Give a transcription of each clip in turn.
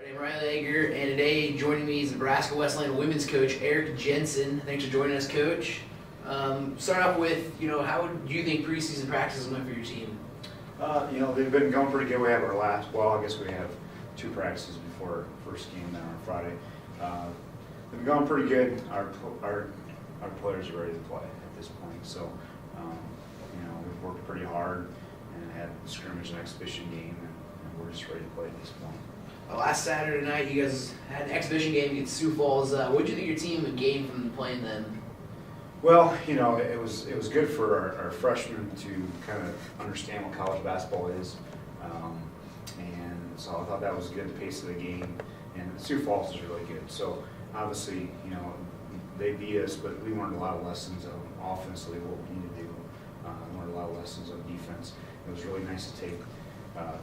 I'm Riley Egger, and today joining me is Nebraska Wesleyan women's coach Eric Jensen. Thanks for joining us, Coach. Start off with, how do you think preseason practices went for your team? They've been going pretty good. We have I guess we have 2 practices before our first game then on Friday. They've been going pretty good. Our players are ready to play at this point. So, we've worked pretty hard and had a scrimmage and exhibition game, and we're just ready to play at this point. Last Saturday night, you guys had an exhibition game against Sioux Falls. What did you think your team gained from playing them? Well, it was good for our freshmen to kind of understand what college basketball is, and so I thought that was good. The pace of the game, and Sioux Falls is really good. So obviously, they beat us, but we learned a lot of lessons offensively, what we need to do. Learned a lot of lessons on defense. It was really nice to take.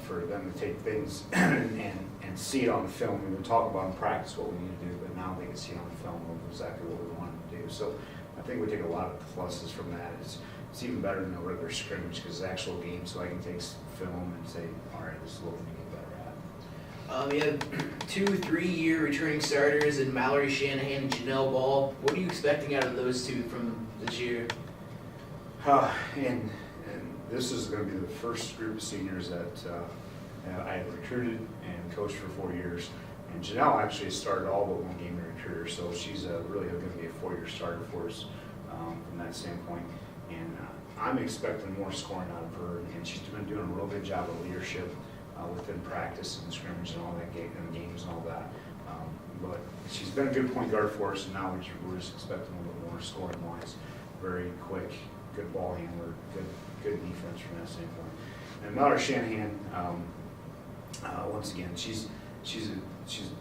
For them to take things and see it on the film. We've been talking about in practice what we need to do, but now they can see it on the film of exactly what we want to do. So I think we take a lot of pluses from that. It's even better than a regular scrimmage because it's an actual game, so I can take film and say, all right, this is what we need to get better at. You have 2 3-year returning starters in Mallory Shanahan and Janelle Ball. What are you expecting out of those two from this year? And this is going to be the first group of seniors that I have recruited and coached for 4 years. And Janelle actually started all but one game to recruit her, so she's really going to be a 4-year starter for us from that standpoint. And I'm expecting more scoring out of her, and she's been doing a real good job of leadership within practice and scrimmage and all that, and games and all that. But she's been a good point guard for us, and now we're just expecting a little bit more scoring-wise. Very quick, good ball handler, good defense from that standpoint. And Mallory Shanahan, once again, she's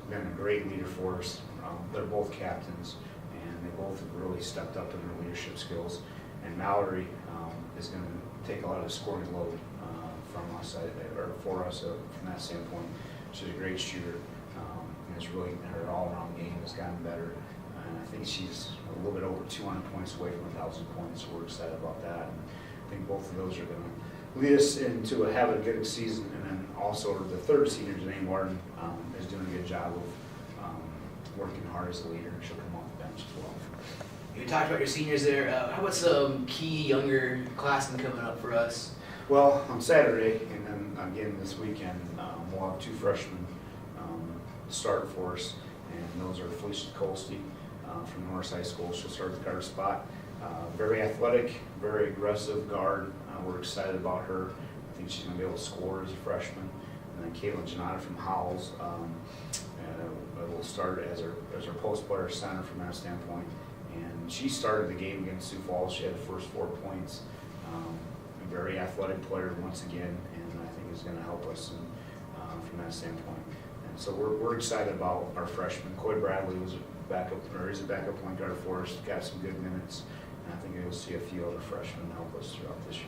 been a great leader for us. They're both captains, and they both have really stepped up in their leadership skills. And Mallory is going to take a lot of the scoring load from us, or for us from that standpoint. She's a great shooter, and it's really her all-around game has gotten better. And I think she's a little bit over 200 points away from 1,000 points, so we're excited about that. And I think both of those are going to lead us into having a good season. And then also the third senior, Janae Martin, is doing a good job of working hard as a leader. She'll come off the bench as well. You talked about your seniors there. How about some key younger classmen coming up for us? Well, on Saturday, and then again this weekend, we'll have 2 freshmen start for us. And those are Felicia Colsty from Norris High School. She'll start at the guard spot. Very athletic, very aggressive guard. We're excited about her. I think she's going to be able to score as a freshman. And then Caitlin Janata from Howells will start as our post player center from that standpoint. And she started the game against Sioux Falls. She had the first 4 points. A very athletic player once again, and I think is going to help us from that standpoint. And so we're excited about our freshman. Coy Bradley is a backup point guard for us. Got some good minutes. And I think you'll see a few other freshmen help us throughout this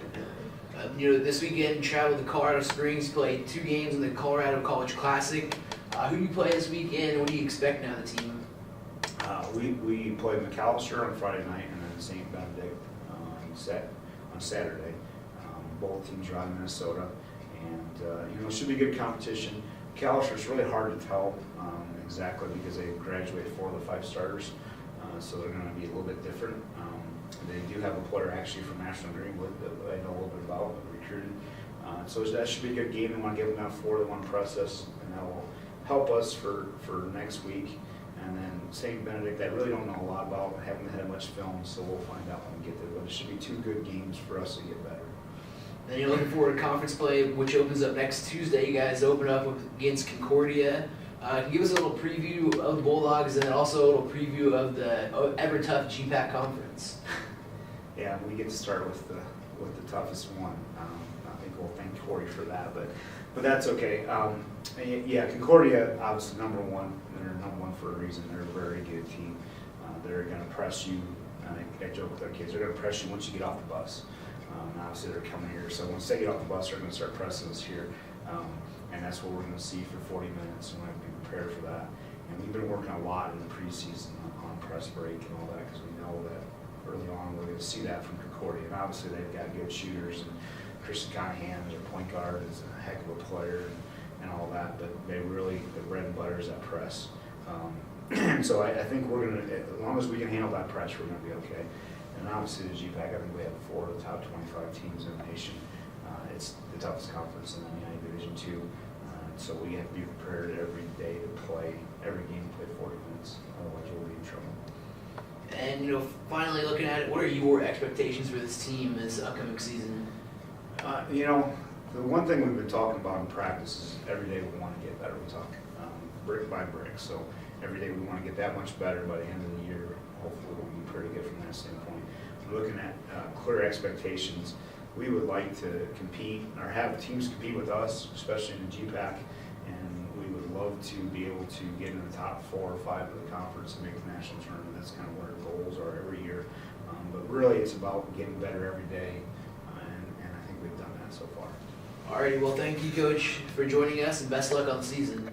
year. This weekend, you traveled to Colorado Springs, played 2 games in the Colorado College Classic. Who do you play this weekend, and what do you expect now of the team? We played McAllister on Friday night, and then St. Benedict on Saturday. Both teams are out of Minnesota, and it should be good competition. McAllister's really hard to tell exactly because they graduated 4 of the 5 starters, so they're going to be a little bit different. They do have a player actually from National Greenwood that I know a little bit about, recruited. So that should be a good game. They want to give them that 4, they want to press us, and that will help us for next week. And then St. Benedict, I really don't know a lot about, haven't had much film, so we'll find out when we get there. But it should be 2 good games for us to get better. Then you're looking forward to conference play, which opens up next Tuesday. You guys open up against Concordia. Can you give us a little preview of the Bulldogs and then also a little preview of the ever-tough GPAC conference? Yeah, we get to start with the toughest one. I think we'll thank Corey for that, but that's okay. Concordia, obviously number 1. They're number 1 for a reason. They're a very good team. They're going to press you. I joke with our kids. They're going to press you once you get off the bus. Obviously, they're coming here, so once they get off the bus, they're going to start pressing us here. And that's what we're going to see for 40 minutes, and we're going to be prepared for that. And we've been working a lot in the preseason on press break and all that because we know that early on we're going to see that from Concordia. And obviously they've got good shooters, and Kristen Conahan, their point guard, is a heck of a player. and all that, but the bread and butter is that press. So I think we're going to, as long as we can handle that press, we're going to be okay. And obviously the GPAC, I think we have 4 of the top 25 teams in the nation. It's the toughest conference in the United Division II. So we have to be prepared every day to play, every game to play 40 minutes, otherwise you'll be in trouble. And finally looking at it, what are your expectations for this team this upcoming season? The one thing we've been talking about in practice is every day we want to get better. We talk brick by brick. So every day we want to get that much better. By the end of the year, hopefully we'll be pretty good from that standpoint. We're looking at clear expectations. We would like to compete or have teams compete with us, especially in the GPAC, and we would love to be able to get in the top 4 or 5 of the conference and make the national tournament. That's kind of what our goals are every year. But really, it's about getting better every day, and I think we've done that so far. Alrighty, well, thank you, Coach, for joining us, and best luck on the season.